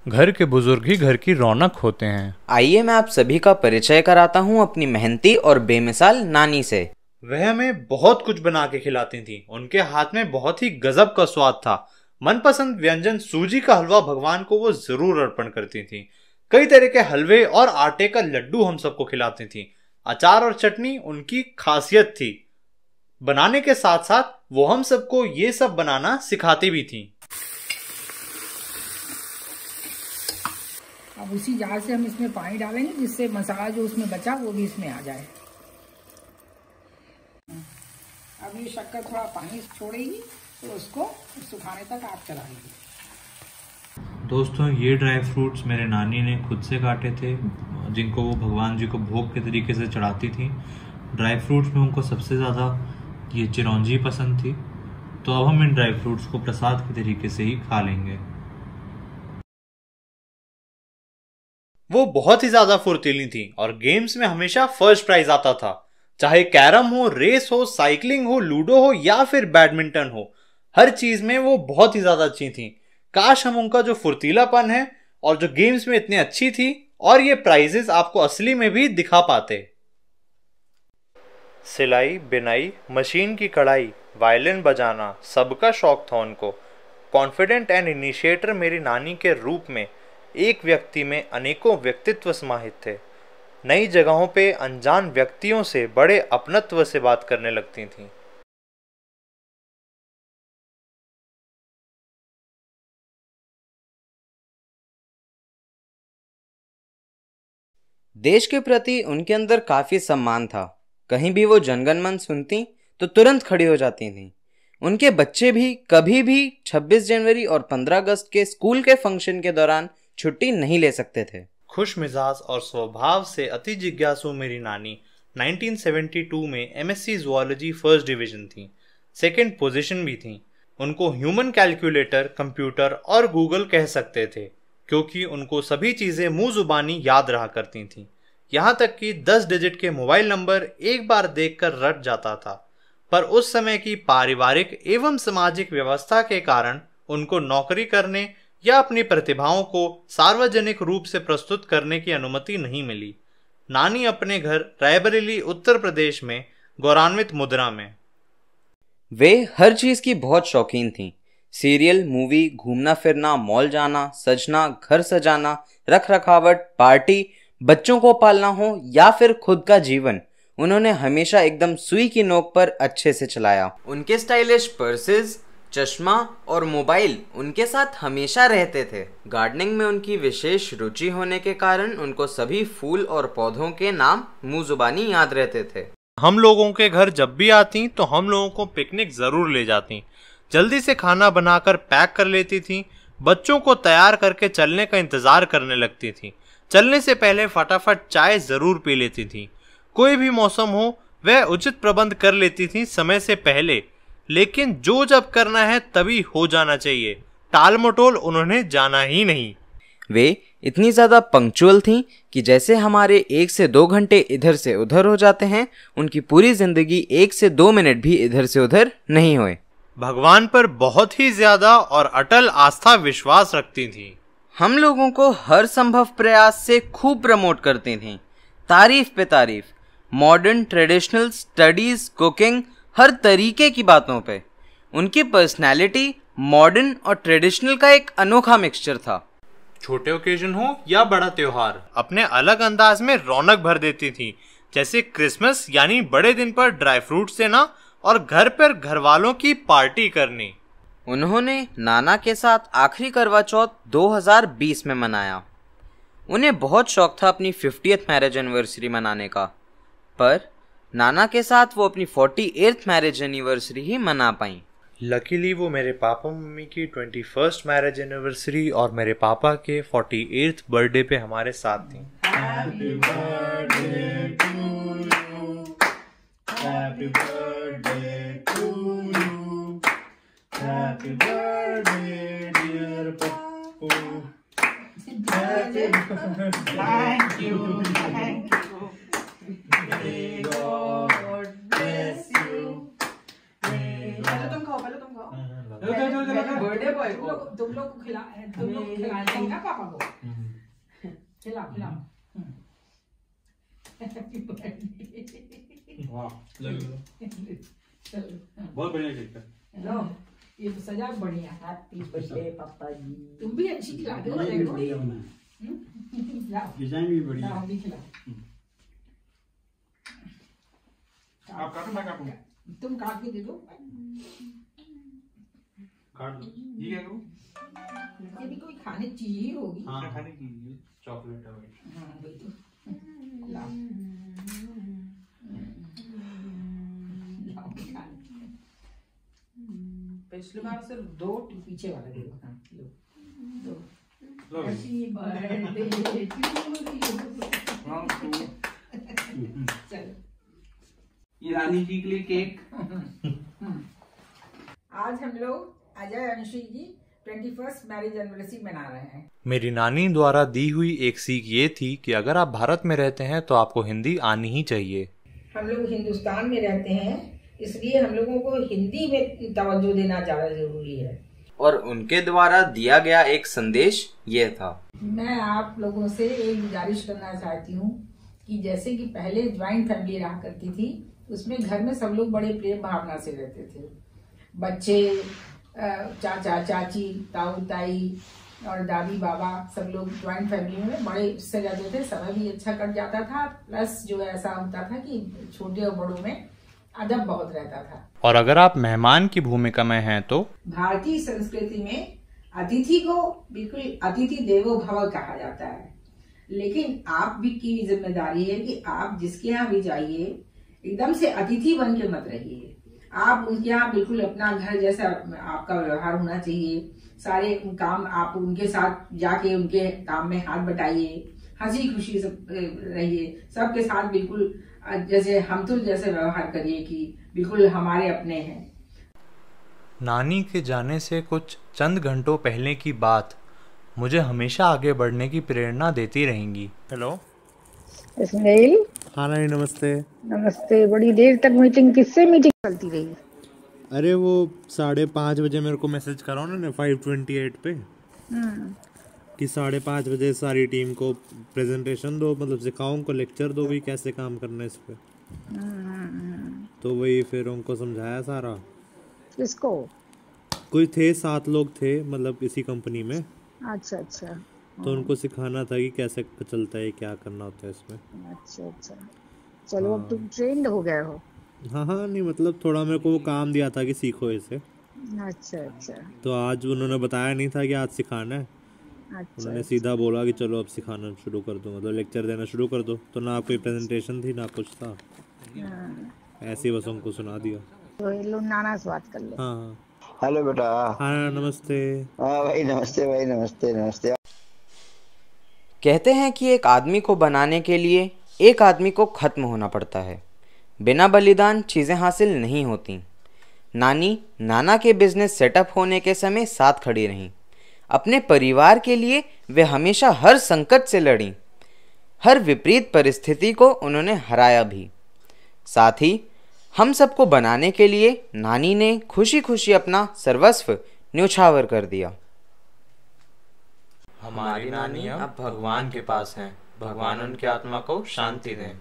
घर के बुजुर्ग ही घर की रौनक होते हैं। आइए मैं आप सभी का परिचय कराता हूँ अपनी मेहनती और बेमिसाल नानी से। वह हमें बहुत कुछ बना के खिलाती थी। उनके हाथ में बहुत ही गजब का स्वाद था। मनपसंद व्यंजन सूजी का हलवा भगवान को वो जरूर अर्पण करती थी। कई तरह के हलवे और आटे का लड्डू हम सबको खिलाती थी। अचार और चटनी उनकी खासियत थी। बनाने के साथ साथ वो हम सबको ये सब बनाना सिखाती भी थी। अब उसी जार से हम इसमें पानी डालेंगे जिससे मसाला जो उसमें बचा वो भी इसमें आ जाए। अब ये शक्कर थोड़ा पानी छोड़ेगी तो उसको सुखाने तक आप चलाएंगे। दोस्तों, ये ड्राई फ्रूट्स मेरे नानी ने खुद से काटे थे, जिनको वो भगवान जी को भोग के तरीके से चढ़ाती थी। ड्राई फ्रूट्स में उनको सबसे ज़्यादा ये चिरौंजी पसंद थी, तो अब हम इन ड्राई फ्रूट्स को प्रसाद के तरीके से ही खा लेंगे। वो बहुत ही ज्यादा फुर्तीली थी और गेम्स में हमेशा फर्स्ट प्राइज आता था। चाहे कैरम हो, रेस हो, साइकिलिंग हो, लूडो हो या फिर बैडमिंटन हो, हर चीज में वो बहुत ही ज्यादा अच्छी थी। काश हम उनका जो फुर्तीलापन है और जो गेम्स में इतनी अच्छी थी और ये प्राइजेस आपको असली में भी दिखा पाते। सिलाई, बिनाई, मशीन की कढ़ाई, वायलिन बजाना, सबका शौक था उनको। कॉन्फिडेंट एंड इनिशिएटर मेरी नानी के रूप में एक व्यक्ति में अनेकों व्यक्तित्व समाहित थे। नई जगहों पे अनजान व्यक्तियों से बड़े अपनत्व से बात करने लगती थीं। देश के प्रति उनके अंदर काफी सम्मान था। कहीं भी वो जनगण मन सुनती तो तुरंत खड़ी हो जाती थी। उनके बच्चे भी कभी भी 26 जनवरी और 15 अगस्त के स्कूल के फंक्शन के दौरान छुट्टी नहीं ले सकते थे। खुश मिजाज और स्वभाव से अति जिज्ञासु मेरी नानी 1972 में एमएससी ज़ूलॉजी फर्स्ट डिवीजन थी। सेकंड पोजीशन भी थी। उनको ह्यूमन कैलकुलेटर, कंप्यूटर और गूगल कह सकते थे, क्योंकि उनको सभी चीज़ें मुंह जुबानी याद रहा करती थीं। यहाँ तक कि 10 डिजिट के मोबाइल नंबर एक बार देखकर रट जाता था। पर उस समय की पारिवारिक एवं सामाजिक व्यवस्था के कारण उनको नौकरी करने या अपनी प्रतिभाओं को सार्वजनिक रूप से प्रस्तुत करने की अनुमति नहीं मिली। नानी अपने घर रायबरेली उत्तर प्रदेश में गौरवान्वित मुद्रा में। वे हर चीज की बहुत शौकीन थीं। सीरियल, मूवी, घूमना फिरना, मॉल जाना, सजना, घर सजाना, रख रखावट, पार्टी, बच्चों को पालना हो या फिर खुद का जीवन, उन्होंने हमेशा एकदम सुई की नोक पर अच्छे से चलाया। उनके स्टाइलिश पर्सेस, चश्मा और मोबाइल उनके साथ हमेशा रहते थे। गार्डनिंग में उनकी विशेष रुचि होने के कारण उनको सभी फूल और पौधों के नाम मुंह जुबानी याद रहते थे। हम लोगों के घर जब भी आती तो हम लोगों को पिकनिक जरूर ले जाती। जल्दी से खाना बनाकर पैक कर लेती थी। बच्चों को तैयार करके चलने का इंतजार करने लगती थी। चलने से पहले फटाफट चाय जरूर पी लेती थी। कोई भी मौसम हो वह उचित प्रबंध कर लेती थी समय से पहले, लेकिन जो जब करना है तभी हो जाना चाहिए। टाल मटोल उन्होंने जाना ही नहीं। वे इतनी ज्यादा पंक्चुअल थीं कि जैसे हमारे 1 से 2 घंटे इधर से उधर हो जाते हैं, उनकी पूरी जिंदगी 1 से 2 मिनट भी इधर से उधर नहीं हुए। भगवान पर बहुत ही ज्यादा और अटल आस्था विश्वास रखती थी। हम लोगों को हर संभव प्रयास से खूब प्रमोट करती थीं। तारीफ पे तारीफ, मॉडर्न, ट्रेडिशनल, स्टडीज, कुकिंग, हर तरीके की बातों पे। उनकी पर्सनैलिटी मॉडर्न और ट्रेडिशनल का एक अनोखा मिक्सचर था। छोटे ओकेजन हो या बड़ा त्योहार, अपने अलग अंदाज में रौनक भर देती थी। जैसे क्रिसमस यानी बड़े दिन पर ड्राई फ्रूट्स देना और घर पर घर वालों की पार्टी करनी। उन्होंने नाना के साथ आखिरी करवा चौथ 2020 में मनाया। उन्हें बहुत शौक था अपनी 50th मैरिज एनिवर्सरी मनाने का, पर नाना के साथ वो अपनी 48th मैरिज एनिवर्सरी ही मना पाई। लकीली वो मेरे पापा मम्मी की 21st मैरिज एनिवर्सरी और मेरे पापा के 48th बर्थडे पे हमारे साथ थी। Happy birthday to you. Happy birthday to you. Happy birthday dear Pappu. Happy birthday. Thank you. Thank you. May God bless you. पहले तुम खाओ। तुम लोग को खिलाएंगे ना पापा को। खिलाओ खिलाओ। बहुत बढ़िया केक है। लो ये तो सजा बढ़िया। हैप्पी बर्थडे पापा जी। तुम भी अच्छी खिला दो। डिजाइन भी बढ़िया। हम भी खिलाओ। आप काटो मैं काटूं? तुम काट के दे दो। काट दो। ये क्या करूं? ये भी कोई खाने की चीज ही होगी। हाँ खाने की चॉकलेट है भाई। हाँ वही तो। लाओ। पिछली बार से 2 पीछे वाला दे दो। हाँ लो दो। Happy birthday to you. चलो ये रानी जी के लिए केक। आज हम लोग अजय अंशी जी 21st मैरिज एनिवर्सरी मना रहे हैं। मेरी नानी द्वारा दी हुई एक सीख ये थी कि अगर आप भारत में रहते हैं तो आपको हिंदी आनी ही चाहिए। हम लोग हिंदुस्तान में रहते हैं, इसलिए हम लोगों को हिंदी में तवज्जो देना ज्यादा जरूरी है। और उनके द्वारा दिया गया एक संदेश ये था। मैं आप लोगों से एक गुजारिश करना चाहती हूँ कि जैसे कि पहले ज्वाइंट फैमिली रहा करती थी, उसमें घर में सब लोग बड़े प्रेम भावना से रहते थे। बच्चे, चाचा चाची, ताऊ ताई और दादी बाबा सब लोग ज्वाइंट फैमिली में बड़े से रहते थे। समय भी अच्छा कट जाता था, प्लस जो ऐसा होता था कि छोटे और बड़ों में अदब बहुत रहता था। और अगर आप मेहमान की भूमिका में हैं तो भारतीय संस्कृति में अतिथि को बिल्कुल अतिथि देवो भव कहा जाता है, लेकिन आप भी की जिम्मेदारी है कि आप जिसके यहाँ भी जाइए एकदम से अतिथि बन के मत रहिए। आप उनके यहाँ बिल्कुल अपना घर जैसा आपका व्यवहार होना चाहिए। सारे काम आप उनके साथ जाके उनके काम में हाथ बटाइए, हंसी खुशी से रहिए, सबके साथ बिल्कुल जैसे हमतुल जैसे व्यवहार करिए कि बिल्कुल हमारे अपने हैं। नानी के जाने से कुछ चंद घंटों पहले की बात मुझे हमेशा आगे बढ़ने की प्रेरणा देती रहेंगी। हेलो इस्माइल। हाँ नानी नमस्ते। नमस्ते। बड़ी देर तक मीटिंग चलती रही? अरे वो 5:30 बजे मेरे को मैसेज करा उन्होंने 5:28 पे कि 5:30 बजे सारी टीम को प्रेजेंटेशन दो, मतलब सिखाओ उनको, लेक्चर दो भी कैसे काम करना है इस पे। तो वही फिर उनको समझाया सारा। किसको? कोई थे 7 लोग थे, मतलब इसी कंपनी में। अच्छा अच्छा। तो उनको सिखाना था कि कैसे चलता है, क्या करना होता है इसमें। अच्छा अच्छा। चलो अब तुम ट्रेंड हो गए हो। हाँ हाँ, नहीं मतलब थोड़ा मेरे को वो काम दिया था कि सीखो इसे। अच्छा अच्छा। तो आज उन्होंने बताया नहीं था कि आज सिखाना है। अच्छा। उन्होंने सीधा बोला कि चलो अब सिखाना शुरू कर दो, मतलब लेक्चर देना शुरू कर दो। तो ना कोई प्रेजेंटेशन थी ना कुछ था, ऐसे ही बस उनको सुना दिया। तो ये लो नाना से बात कर लो। हाँ हाँ। हेलो बेटा। हाँ नमस्ते। हाँ भाई नमस्ते, भाई नमस्ते नमस्ते। कहते हैं कि एक आदमी को बनाने के लिए एक आदमी को खत्म होना पड़ता है। बिना बलिदान चीज़ें हासिल नहीं होती। नानी नाना के बिजनेस सेटअप होने के समय साथ खड़ी रहीं। अपने परिवार के लिए वे हमेशा हर संकट से लड़ीं। हर विपरीत परिस्थिति को उन्होंने हराया भी। साथ ही हम सबको बनाने के लिए नानी ने खुशी खुशी अपना सर्वस्व न्योछावर कर दिया। हमारी नानी अब भगवान के पास हैं। भगवान उनकी आत्मा को शांति दें।